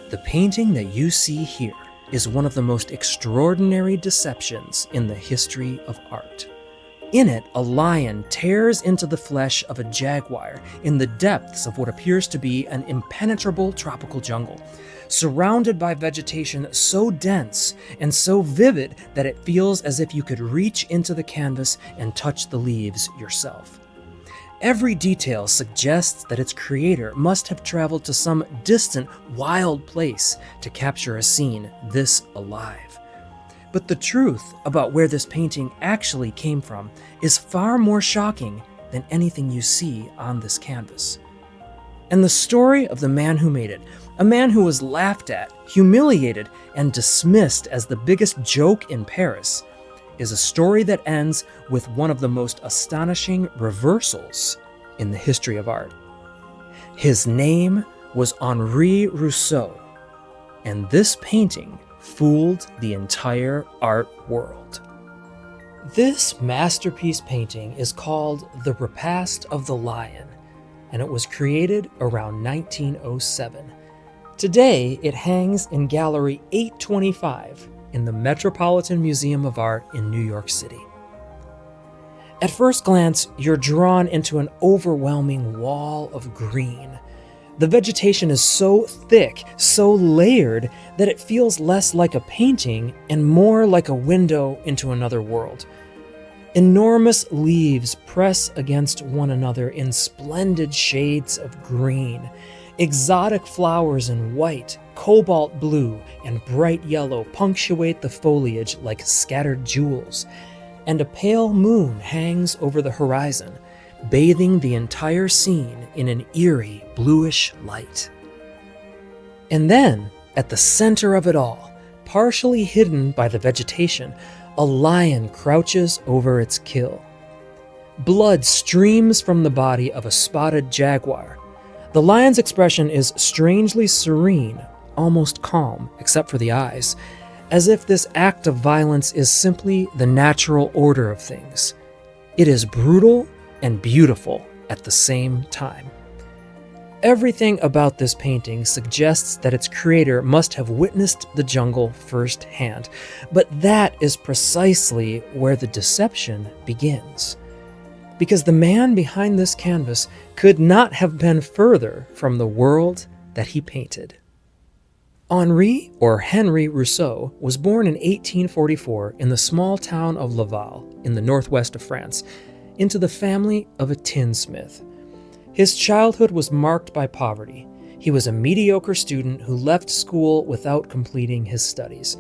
The painting that you see here is one of the most extraordinary deceptions in the history of art. In it, a lion tears into the flesh of a jaguar in the depths of what appears to be an impenetrable tropical jungle, surrounded by vegetation so dense and so vivid that it feels as if you could reach into the canvas and touch the leaves yourself. Every detail suggests that its creator must have traveled to some distant, wild place to capture a scene this alive. But the truth about where this painting actually came from is far more shocking than anything you see on this canvas. And the story of the man who made it, a man who was laughed at, humiliated, and dismissed as the biggest joke in Paris, is a story that ends with one of the most astonishing reversals in the history of art. His name was Henri Rousseau, and this painting fooled the entire art world. This masterpiece painting is called The Repast of the Lion, and it was created around 1907. Today, it hangs in Gallery 825 in the Metropolitan Museum of Art in New York City. At first glance, you're drawn into an overwhelming wall of green. The vegetation is so thick, so layered, that it feels less like a painting and more like a window into another world. Enormous leaves press against one another in splendid shades of green. Exotic flowers in white, cobalt blue, and bright yellow punctuate the foliage like scattered jewels, and a pale moon hangs over the horizon, bathing the entire scene in an eerie bluish light. And then, at the center of it all, partially hidden by the vegetation, a lion crouches over its kill. Blood streams from the body of a spotted jaguar. The lion's expression is strangely serene, almost calm, except for the eyes, as if this act of violence is simply the natural order of things. It is brutal and beautiful at the same time. Everything about this painting suggests that its creator must have witnessed the jungle firsthand, but that is precisely where the deception begins. Because the man behind this canvas could not have been further from the world that he painted. Henri, or Henri Rousseau, was born in 1844 in the small town of Laval, in the northwest of France, into the family of a tinsmith. His childhood was marked by poverty. He was a mediocre student who left school without completing his studies.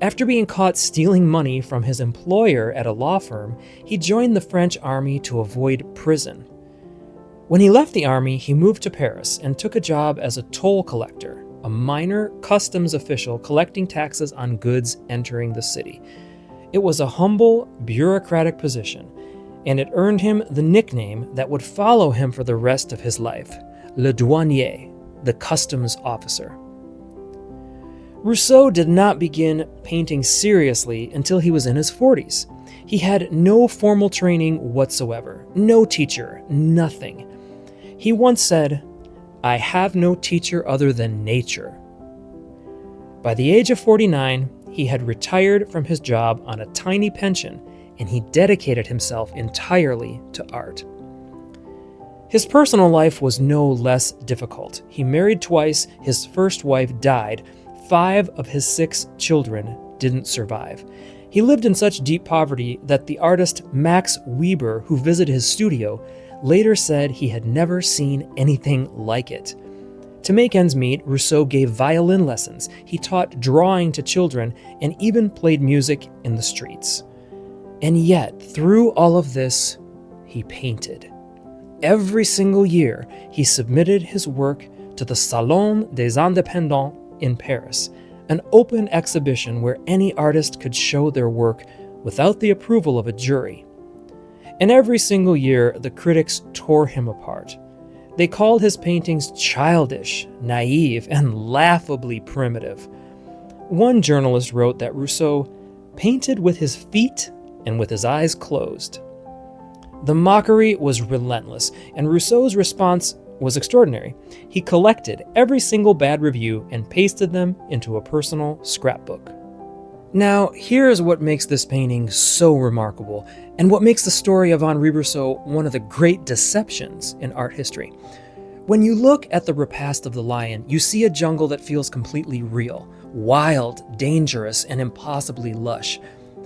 After being caught stealing money from his employer at a law firm, he joined the French army to avoid prison. When he left the army, he moved to Paris and took a job as a toll collector, a minor customs official collecting taxes on goods entering the city. It was a humble, bureaucratic position, and it earned him the nickname that would follow him for the rest of his life, Le Douanier, the customs officer. Rousseau did not begin painting seriously until he was in his 40s. He had no formal training whatsoever, no teacher, nothing. He once said, "I have no teacher other than nature." By the age of 49, he had retired from his job on a tiny pension, and he dedicated himself entirely to art. His personal life was no less difficult. He married twice, his first wife died, 5 of his 6 children didn't survive. He lived in such deep poverty that the artist Max Weber, who visited his studio, later said he had never seen anything like it. To make ends meet, Rousseau gave violin lessons, he taught drawing to children, and even played music in the streets. And yet, through all of this, he painted. Every single year, he submitted his work to the Salon des Indépendants in Paris, an open exhibition where any artist could show their work without the approval of a jury. And every single year, the critics tore him apart. They called his paintings childish, naive, and laughably primitive. One journalist wrote that Rousseau painted with his feet and with his eyes closed. The mockery was relentless, and Rousseau's response was extraordinary. He collected every single bad review and pasted them into a personal scrapbook. Now, here's what makes this painting so remarkable, and what makes the story of Henri Rousseau one of the great deceptions in art history. When you look at the Repast of the Lion, you see a jungle that feels completely real, wild, dangerous, and impossibly lush.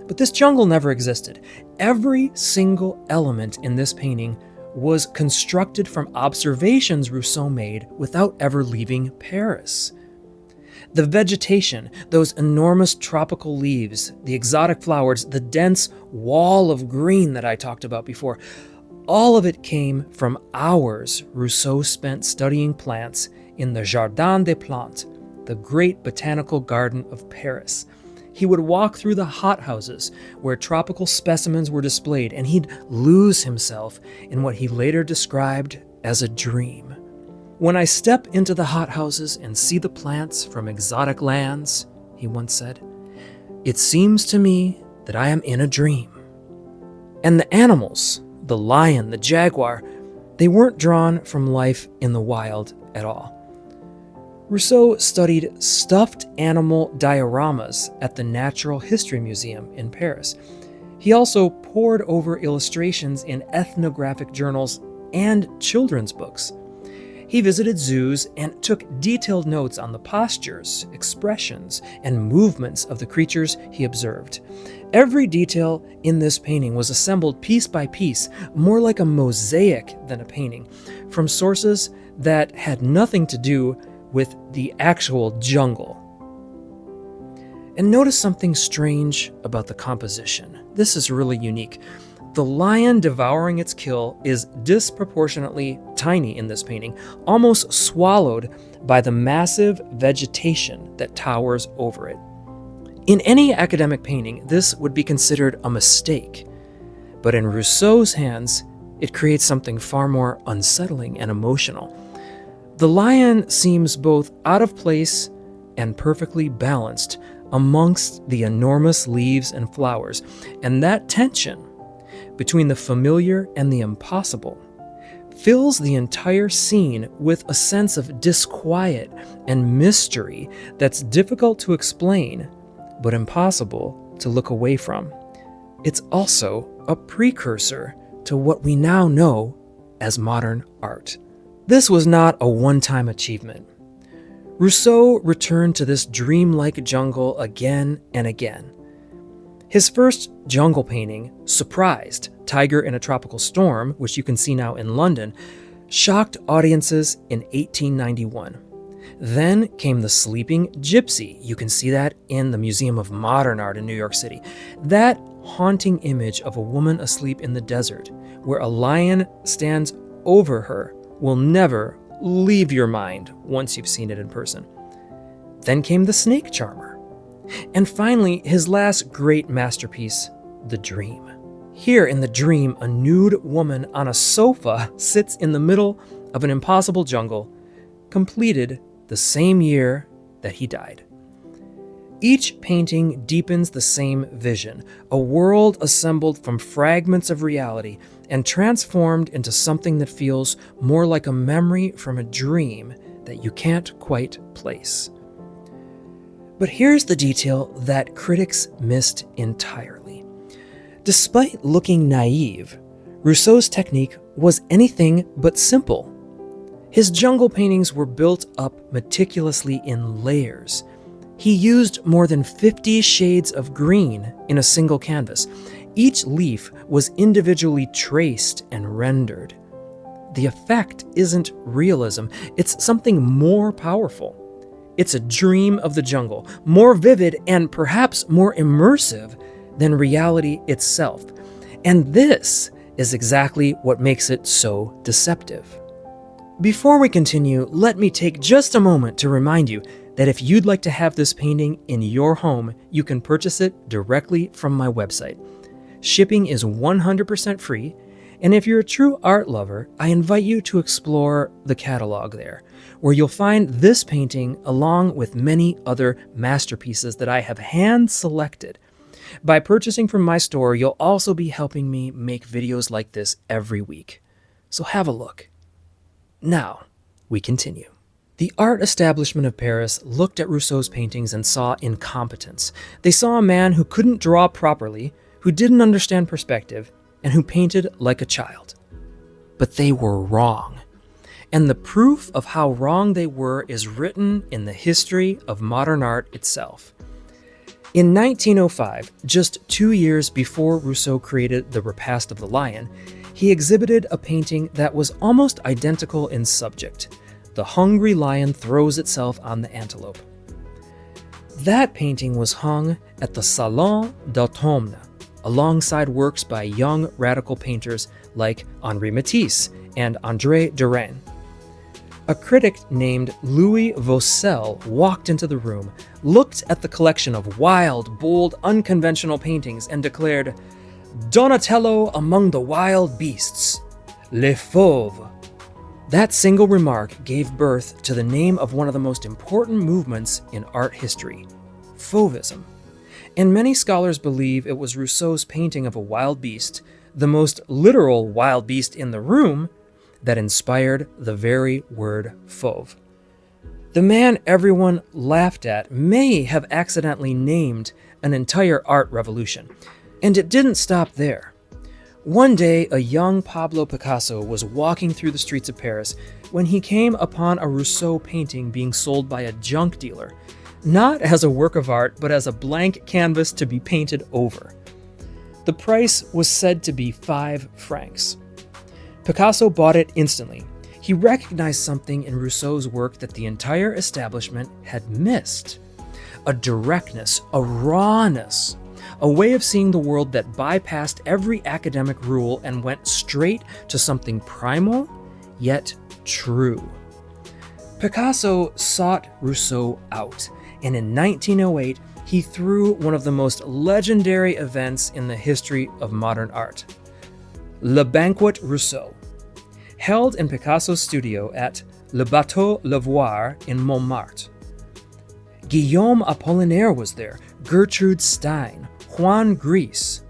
But this jungle never existed. Every single element in this painting was constructed from observations Rousseau made without ever leaving Paris. The vegetation, those enormous tropical leaves, the exotic flowers, the dense wall of green that I talked about before, all of it came from hours Rousseau spent studying plants in the Jardin des Plantes, the great botanical garden of Paris. He would walk through the hothouses where tropical specimens were displayed, and he'd lose himself in what he later described as a dream. "When I step into the hothouses and see the plants from exotic lands," he once said, "it seems to me that I am in a dream." And the animals, the lion, the jaguar, they weren't drawn from life in the wild at all. Rousseau studied stuffed animal dioramas at the Natural History Museum in Paris. He also pored over illustrations in ethnographic journals and children's books. He visited zoos and took detailed notes on the postures, expressions, and movements of the creatures he observed. Every detail in this painting was assembled piece by piece, more like a mosaic than a painting, from sources that had nothing to do with the actual jungle. And notice something strange about the composition. This is really unique. The lion devouring its kill is disproportionately tiny in this painting, almost swallowed by the massive vegetation that towers over it. In any academic painting, this would be considered a mistake, but in Rousseau's hands, it creates something far more unsettling and emotional. The lion seems both out of place and perfectly balanced amongst the enormous leaves and flowers, and that tension between the familiar and the impossible fills the entire scene with a sense of disquiet and mystery that's difficult to explain, but impossible to look away from. It's also a precursor to what we now know as modern art. This was not a one-time achievement. Rousseau returned to this dreamlike jungle again and again. His first jungle painting, Surprised, Tiger in a Tropical Storm, which you can see now in London, shocked audiences in 1891. Then came The Sleeping Gypsy. You can see that in the Museum of Modern Art in New York City. That haunting image of a woman asleep in the desert, where a lion stands over her, will never leave your mind once you've seen it in person. Then came The Snake Charmer. And finally, his last great masterpiece, The Dream. Here in The Dream, a nude woman on a sofa sits in the middle of an impossible jungle, completed the same year that he died. Each painting deepens the same vision, a world assembled from fragments of reality and transformed into something that feels more like a memory from a dream that you can't quite place. But here's the detail that critics missed entirely. Despite looking naive, Rousseau's technique was anything but simple. His jungle paintings were built up meticulously in layers. He used more than 50 shades of green in a single canvas. Each leaf was individually traced and rendered. The effect isn't realism, it's something more powerful. It's a dream of the jungle, more vivid and perhaps more immersive than reality itself. And this is exactly what makes it so deceptive. Before we continue, let me take just a moment to remind you that if you'd like to have this painting in your home, you can purchase it directly from my website. Shipping is 100% free, and if you're a true art lover, I invite you to explore the catalog there, where you'll find this painting along with many other masterpieces that I have hand-selected. By purchasing from my store, you'll also be helping me make videos like this every week. So have a look. Now, we continue. The art establishment of Paris looked at Rousseau's paintings and saw incompetence. They saw a man who couldn't draw properly, who didn't understand perspective, and who painted like a child. But they were wrong. And the proof of how wrong they were is written in the history of modern art itself. In 1905, just 2 years before Rousseau created the Repast of the Lion, he exhibited a painting that was almost identical in subject. The hungry lion throws itself on the antelope. That painting was hung at the Salon d'Automne, alongside works by young radical painters like Henri Matisse and André Derain. A critic named Louis Vaucel walked into the room, looked at the collection of wild, bold, unconventional paintings, and declared, "Donatello among the wild beasts, les fauves." That single remark gave birth to the name of one of the most important movements in art history, Fauvism. And many scholars believe it was Rousseau's painting of a wild beast, the most literal wild beast in the room, that inspired the very word fauve. The man everyone laughed at may have accidentally named an entire art revolution, and it didn't stop there. One day, a young Pablo Picasso was walking through the streets of Paris when he came upon a Rousseau painting being sold by a junk dealer, not as a work of art, but as a blank canvas to be painted over. The price was said to be 5 francs. Picasso bought it instantly. He recognized something in Rousseau's work that the entire establishment had missed. A directness, a rawness, a way of seeing the world that bypassed every academic rule and went straight to something primal, yet true. Picasso sought Rousseau out, and in 1908, he threw one of the most legendary events in the history of modern art. Le Banquet Rousseau, held in Picasso's studio at Le Bateau Lavoir in Montmartre. Guillaume Apollinaire was there, Gertrude Stein, Juan Gris.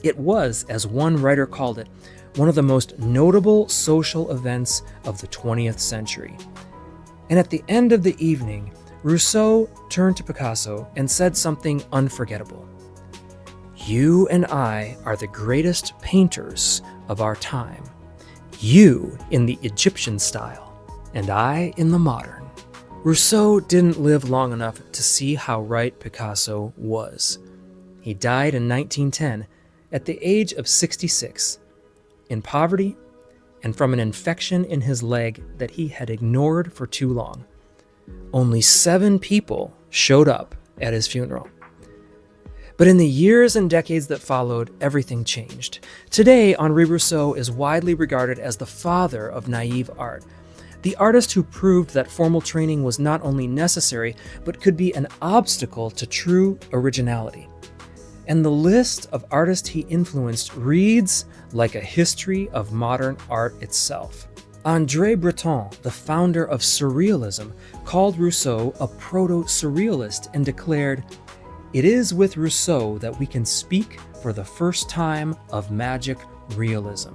It was, as one writer called it, one of the most notable social events of the 20th century. And at the end of the evening, Rousseau turned to Picasso and said something unforgettable. "You and I are the greatest painters of our time. You in the Egyptian style, and I in the modern." Rousseau didn't live long enough to see how right Picasso was. He died in 1910 at the age of 66, in poverty and from an infection in his leg that he had ignored for too long. Only 7 people showed up at his funeral. But in the years and decades that followed, everything changed. Today, Henri Rousseau is widely regarded as the father of naive art, the artist who proved that formal training was not only necessary, but could be an obstacle to true originality. And the list of artists he influenced reads like a history of modern art itself. André Breton, the founder of Surrealism, called Rousseau a proto-surrealist and declared, "It is with Rousseau that we can speak for the first time of magic realism."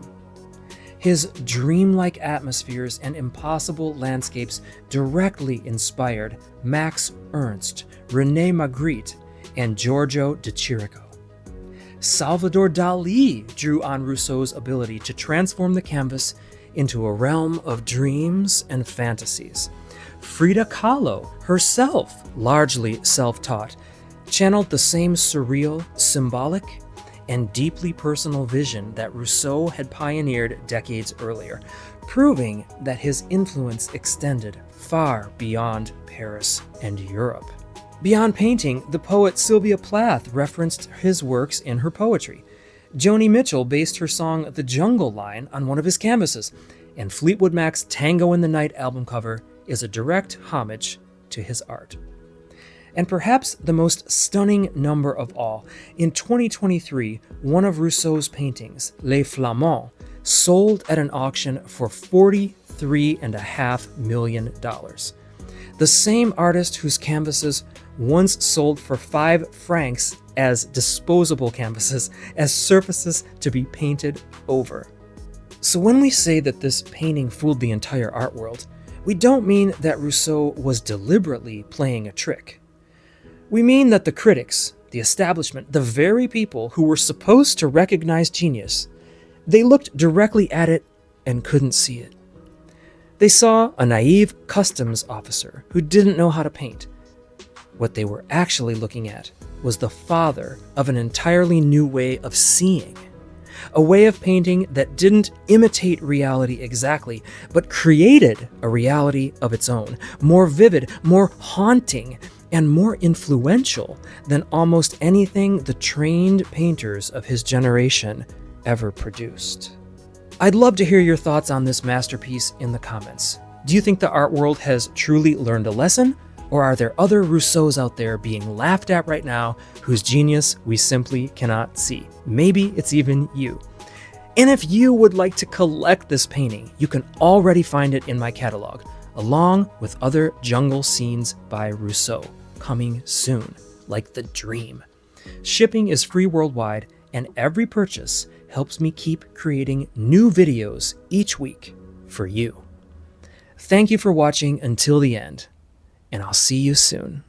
His dreamlike atmospheres and impossible landscapes directly inspired Max Ernst, René Magritte, and Giorgio de Chirico. Salvador Dali drew on Rousseau's ability to transform the canvas into a realm of dreams and fantasies. Frida Kahlo, herself largely self-taught, channeled the same surreal, symbolic, and deeply personal vision that Rousseau had pioneered decades earlier, proving that his influence extended far beyond Paris and Europe. Beyond painting, the poet Sylvia Plath referenced his works in her poetry. Joni Mitchell based her song The Jungle Line on one of his canvases, and Fleetwood Mac's Tango in the Night album cover is a direct homage to his art. And perhaps the most stunning number of all, in 2023, one of Rousseau's paintings, Les Flamands, sold at an auction for $43.5 million. The same artist whose canvases once sold for 5 francs as disposable canvases, as surfaces to be painted over. So when we say that this painting fooled the entire art world, we don't mean that Rousseau was deliberately playing a trick. We mean that the critics, the establishment, the very people who were supposed to recognize genius, they looked directly at it and couldn't see it. They saw a naive customs officer who didn't know how to paint. What they were actually looking at was the father of an entirely new way of seeing. A way of painting that didn't imitate reality exactly, but created a reality of its own, more vivid, more haunting, and more influential than almost anything the trained painters of his generation ever produced. I'd love to hear your thoughts on this masterpiece in the comments. Do you think the art world has truly learned a lesson? Or are there other Rousseaus out there being laughed at right now whose genius we simply cannot see? Maybe it's even you. And if you would like to collect this painting, you can already find it in my catalog, along with other jungle scenes by Rousseau, coming soon, like The Dream. Shipping is free worldwide, and every purchase helps me keep creating new videos each week for you. Thank you for watching until the end, and I'll see you soon.